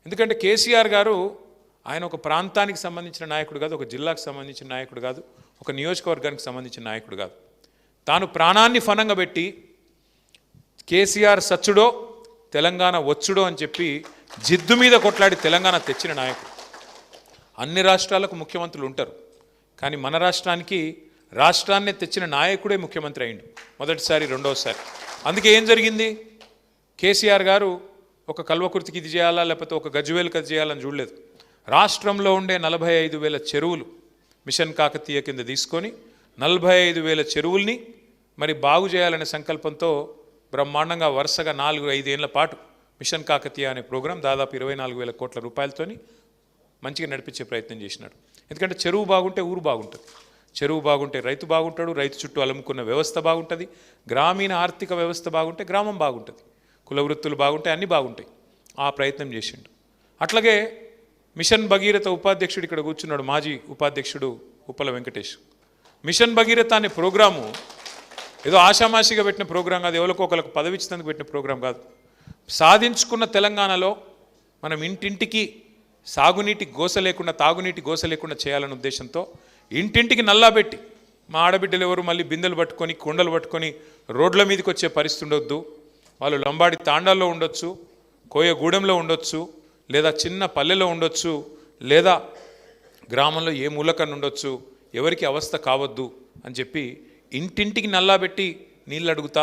ఎందుకంటే కేసీఆర్ గారు ఆయన ఒక ప్రాంతానికి సంబంధించిన నాయకుడు కాదు, ఒక జిల్లాకు సంబంధించిన నాయకుడు కాదు, ఒక నియోజకవర్గానికి సంబంధించిన నాయకుడు కాదు. తాను ప్రాణాన్ని ఫనంగా పెట్టి కేసీఆర్ సచ్చుడో తెలంగాణ వచ్చుడో అని చెప్పి జిద్దు మీద కొట్లాడి తెలంగాణ తెచ్చిన నాయకుడు. అన్ని రాష్ట్రాలకు ముఖ్యమంత్రులు ఉంటారు, కానీ మన రాష్ట్రాన్ని తెచ్చిన నాయకుడే ముఖ్యమంత్రి అయిండు మొదటిసారి, రెండోసారి. అందుకే ఏం జరిగింది, కేసీఆర్ గారు ఒక కల్వకుర్తికి ఇది చేయాలా లేకపోతే ఒక గజ్వేల్కి అది చేయాలని చూడలేదు. రాష్ట్రంలో ఉండే 45,000 చెరువులు మిషన్ కాకతీయ కింద తీసుకొని 45,000 చెరువుల్ని మరి బాగు చేయాలనే సంకల్పంతో బ్రహ్మాండంగా వరుసగా 4-5 ఏళ్ల పాటు మిషన్ కాకతీయ అనే ప్రోగ్రాం దాదాపు 24,000 కోట్ల రూపాయలతోని మంచిగా నడిపించే ప్రయత్నం చేసినాడు. ఎందుకంటే చెరువు బాగుంటే ఊరు బాగుంటుంది, చెరువు బాగుంటే రైతు బాగుంటాడు, రైతు చుట్టూ అలుముకున్న వ్యవస్థ బాగుంటుంది, గ్రామీణ ఆర్థిక వ్యవస్థ బాగుంటే గ్రామం బాగుంటుంది, కుల వృత్తులు బాగుంటాయి, అన్నీ బాగుంటాయి. ఆ ప్రయత్నం చేసిండు. అట్లాగే మిషన్ భగీరథ ఉపాధ్యక్షుడు ఇక్కడ కూర్చున్నాడు, మాజీ ఉపాధ్యక్షుడు ఉప్పల వెంకటేష్. మిషన్ భగీరథ అనే ప్రోగ్రాము ఏదో ఆషామాషిగా పెట్టిన ప్రోగ్రాం కాదు, ఎవరికో ఒకరికి పదవి ఇచ్చినందుకు పెట్టిన ప్రోగ్రాం కాదు. సాధించుకున్న తెలంగాణలో మనం ఇంటింటికి సాగునీటి గోస లేకుండా, తాగునీటి గోస లేకుండా చేయాలనే ఉద్దేశంతో ఇంటింటికి నల్లా పెట్టి మా ఆడబిడ్డలు ఎవరు మళ్ళీ బిందెలు పట్టుకొని కొండలు పట్టుకొని రోడ్ల మీదకి వచ్చే పరిస్థితి ఉండొద్దు. వాళ్ళు లంబాడి తాండాల్లో ఉండొచ్చు, కోయగూడెంలో ఉండొచ్చు, లేదా చిన్న పల్లెలో ఉండొచ్చు, లేదా గ్రామంలో ఏ మూలకన్నా ఉండొచ్చు, ఎవరికి అవస్థ కావద్దు అని చెప్పి ఇంటింటికి నల్లా పెట్టి నీళ్ళు అడుగుతా